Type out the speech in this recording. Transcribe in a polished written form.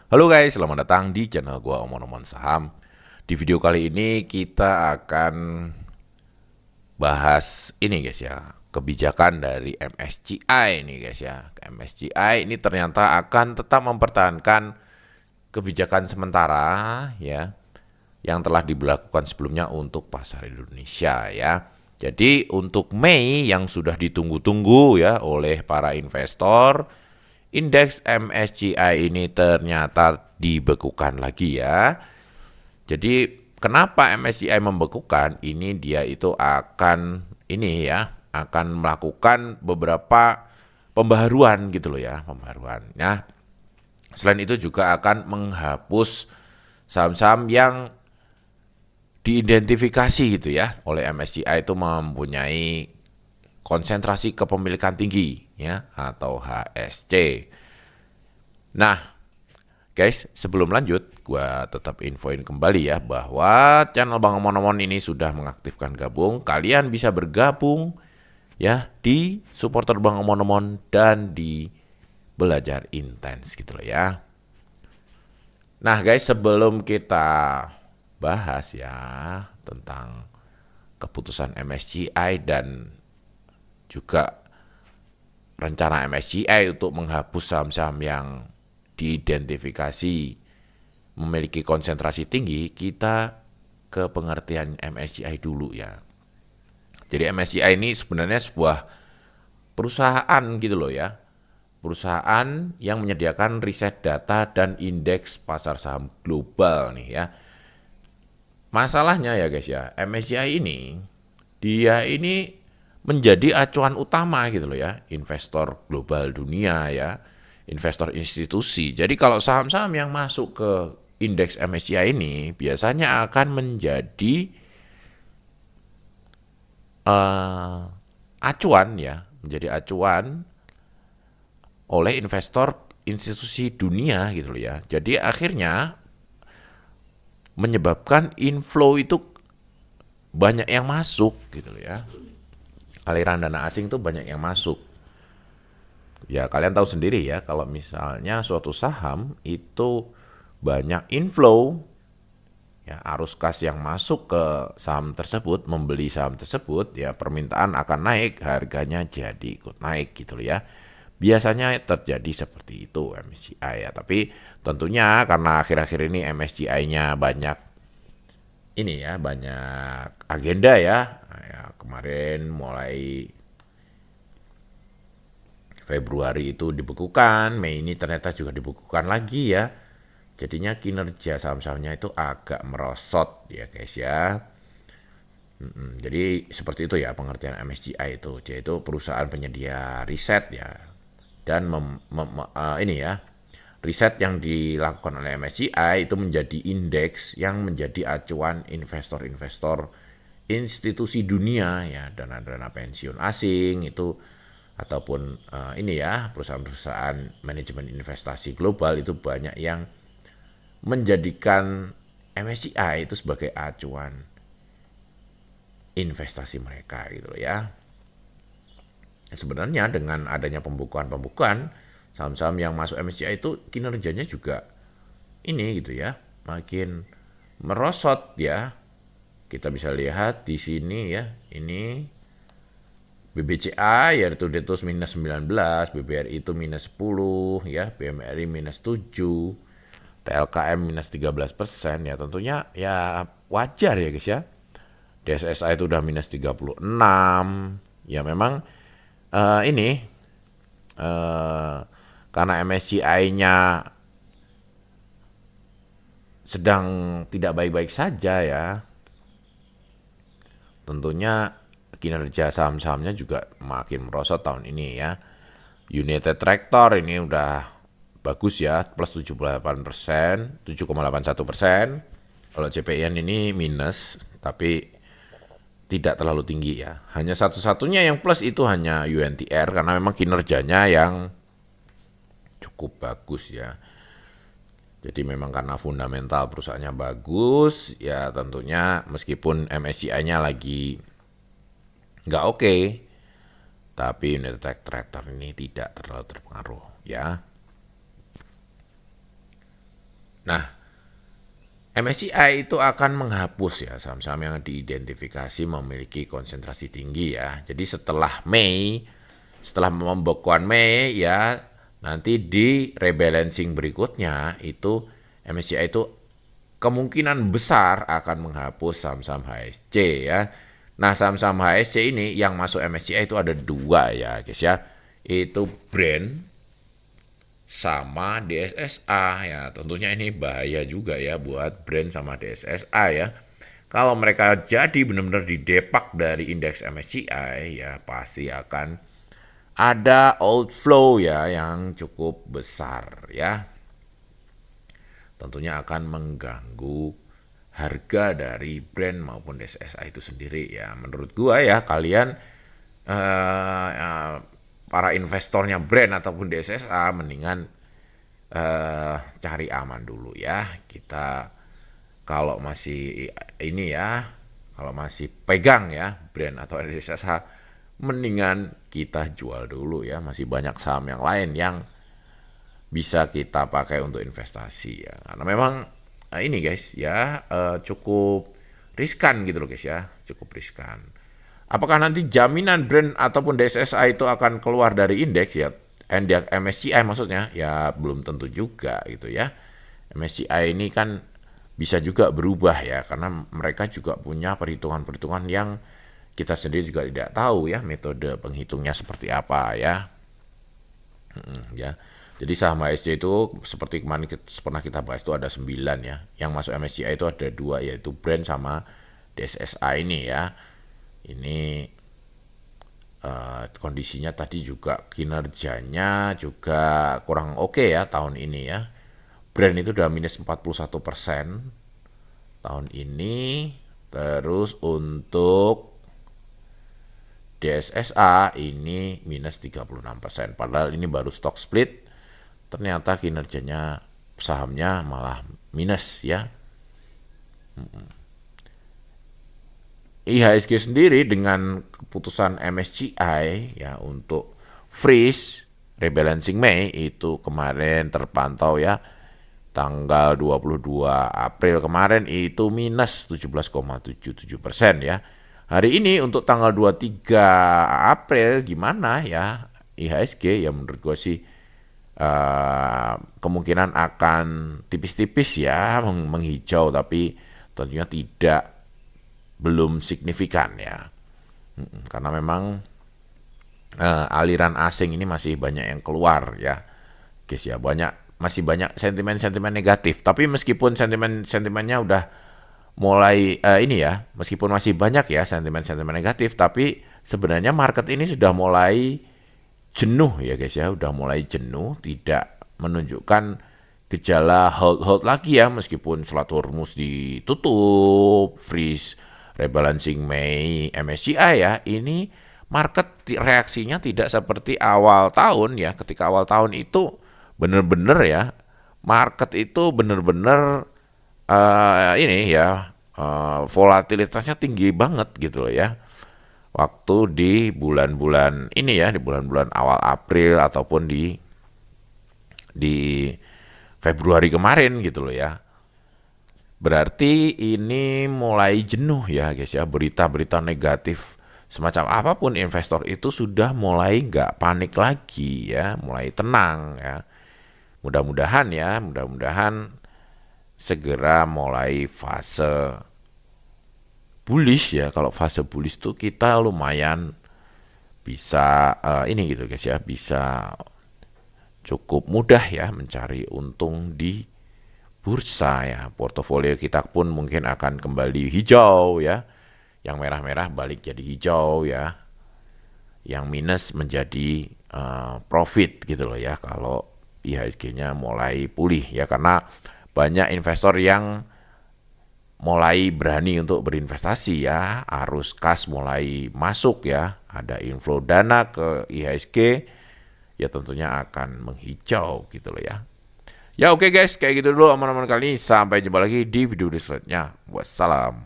Halo guys, selamat datang di channel gua Omon-Omon Saham. Di video kali ini kita akan bahas ini guys ya, kebijakan dari MSCI nih guys ya. MSCI ini ternyata akan tetap mempertahankan kebijakan sementara ya yang telah diberlakukan sebelumnya untuk pasar Indonesia ya. Jadi untuk Mei yang sudah ditunggu-tunggu ya oleh para investor, indeks MSCI ini ternyata dibekukan lagi ya. Jadi kenapa MSCI membekukan? Ini dia itu akan ini ya, akan melakukan beberapa pembaharuan gitu loh ya, pembaharuan. Nah, selain itu juga akan menghapus saham-saham yang diidentifikasi gitu ya oleh MSCI itu mempunyai konsentrasi kepemilikan tinggi ya atau HSC. Nah, guys, sebelum lanjut, gua tetap infoin kembali ya bahwa channel Bang Omon-Omon ini sudah mengaktifkan gabung. Kalian bisa bergabung ya di supporter Bang Omon-Omon dan di belajar intens gitu loh ya. Nah, guys, sebelum kita bahas ya tentang keputusan MSCI dan juga rencana MSCI untuk menghapus saham-saham yang diidentifikasi memiliki konsentrasi tinggi, kita ke pengertian MSCI dulu ya. Jadi MSCI ini sebenarnya sebuah perusahaan gitu loh ya. Perusahaan yang menyediakan riset data dan indeks pasar saham global nih ya. Masalahnya ya guys ya, MSCI ini dia ini menjadi acuan utama gitu loh ya, investor global dunia ya, investor institusi. Jadi kalau saham-saham yang masuk ke indeks MSCI ini biasanya akan menjadi acuan ya, menjadi acuan oleh investor institusi dunia gitu loh ya. Jadi akhirnya menyebabkan inflow itu banyak yang masuk gitu loh ya. Aliran dana asing tuh banyak yang masuk. Ya kalian tahu sendiri ya kalau misalnya suatu saham itu banyak inflow ya arus kas yang masuk ke saham tersebut, membeli saham tersebut, ya permintaan akan naik, harganya jadi ikut naik gitu loh ya. Biasanya terjadi seperti itu MSCI ya, tapi tentunya karena akhir-akhir ini MSCI-nya banyak ini ya, banyak agenda ya. Nah, ya kemarin mulai Februari itu dibekukan, Mei ini ternyata juga dibekukan lagi ya. Jadinya kinerja saham-sahamnya itu agak merosot ya guys ya. Jadi seperti itu ya pengertian MSCI itu, yaitu perusahaan penyedia riset ya dan ini ya riset yang dilakukan oleh MSCI itu menjadi indeks yang menjadi acuan investor-investor institusi dunia ya dana-dana pensiun asing itu ataupun ini ya perusahaan-perusahaan manajemen investasi global itu banyak yang menjadikan MSCI itu sebagai acuan investasi mereka gitu loh ya. Sebenarnya dengan adanya pembukuan-pembukuan saham-saham yang masuk MSCI itu kinerjanya juga ini gitu ya, makin merosot ya. Kita bisa lihat di sini ya, ini BBCA yaitu Detus minus 19, BBRI itu minus 10 ya, BMRI minus 7, TLKM minus 13% ya tentunya ya wajar ya guys ya. DSSA itu udah minus 36. Ya memang ini karena MSCI-nya sedang tidak baik-baik saja ya. Tentunya kinerja saham-sahamnya juga makin merosot tahun ini ya. United Tractor ini udah bagus ya, plus 78%, 7,81%. Kalau CPIN ini minus, tapi tidak terlalu tinggi ya. Hanya satu-satunya yang plus itu hanya UNTR karena memang kinerjanya yang cukup bagus ya. Jadi memang karena fundamental perusahaannya bagus, ya tentunya meskipun MSCI-nya lagi nggak oke, tapi United Tractor ini tidak terlalu terpengaruh ya. Nah, MSCI itu akan menghapus ya saham-saham yang diidentifikasi memiliki konsentrasi tinggi ya. Jadi setelah pembekuan Mei ya, nanti di rebalancing berikutnya itu MSCI itu kemungkinan besar akan menghapus saham-saham HSC ya. Nah, saham-saham HSC ini yang masuk MSCI itu ada dua ya guys ya. Itu Brand sama DSSA ya. Tentunya ini bahaya juga ya buat Brand sama DSSA ya. Kalau mereka jadi benar-benar didepak dari indeks MSCI ya pasti akan ada outflow ya yang cukup besar ya. Tentunya akan mengganggu harga dari Brand maupun DSSA itu sendiri ya. Menurut gua ya kalian para investornya Brand ataupun DSSA mendingan cari aman dulu ya. Kita kalau masih ini ya, kalau masih pegang ya Brand atau DSSA, mendingan kita jual dulu ya. Masih banyak saham yang lain yang bisa kita pakai untuk investasi ya. Karena memang ini guys ya cukup riskan gitu loh guys ya, cukup riskan. Apakah nanti jaminan Brand ataupun DSSA itu akan keluar dari indeks ya? MSCI maksudnya ya belum tentu juga gitu ya. MSCI ini kan bisa juga berubah ya karena mereka juga punya perhitungan-perhitungan yang kita sendiri juga tidak tahu ya metode penghitungnya seperti apa ya. Ya. Jadi saham HSC itu seperti kemarin pernah kita bahas itu ada 9 ya. Yang masuk MSCI itu ada 2 yaitu Brand sama DSSA ini ya. Ini kondisinya tadi juga kinerjanya juga kurang oke ya tahun ini ya. Brand itu udah minus 41% tahun ini. Terus untuk DSSA ini minus 36%. Padahal ini baru stock split. Ternyata kinerjanya sahamnya malah minus ya. IHSG sendiri dengan keputusan MSCI ya untuk freeze rebalancing Mei itu kemarin terpantau ya tanggal 22 April kemarin itu minus 17,77% ya. Hari ini untuk tanggal 23 April gimana ya IHSG ya menurut gue sih kemungkinan akan tipis-tipis ya menghijau tapi tentunya belum signifikan ya. Karena memang aliran asing ini masih banyak yang keluar ya. Guys ya, masih banyak sentimen-sentimen negatif. Tapi meskipun sentimennya udah mulai ini ya, meskipun masih banyak ya sentimen-sentimen negatif, tapi sebenarnya market ini sudah mulai jenuh ya guys ya, udah mulai jenuh, tidak menunjukkan gejala hold lagi ya, meskipun Selat Hormuz ditutup, freeze rebalancing Mei MSCI ya, ini market reaksinya tidak seperti awal tahun ya. Ketika awal tahun itu benar-benar ya, market itu benar-benar ini ya volatilitasnya tinggi banget gitu loh ya. Waktu di bulan-bulan ini ya, di bulan-bulan awal April ataupun di Februari kemarin gitu loh ya. Berarti ini mulai jenuh ya guys ya, berita-berita negatif semacam apapun investor itu sudah mulai nggak panik lagi ya, mulai tenang ya. Mudah-mudahan segera mulai fase bullish ya. Kalau fase bullish tuh kita lumayan bisa ini gitu guys ya, bisa cukup mudah ya mencari untung di bursa ya. Portofolio kita pun mungkin akan kembali hijau ya. Yang merah-merah balik jadi hijau ya. Yang minus menjadi profit gitu loh ya kalau IHSG-nya mulai pulih ya, karena banyak investor yang mulai berani untuk berinvestasi ya, arus kas mulai masuk ya, ada inflow dana ke IHSG ya, tentunya akan menghijau gitu loh ya. Ya oke guys, kayak gitu dulu aman-aman kali ini, sampai jumpa lagi di video selanjutnya. Wassalam.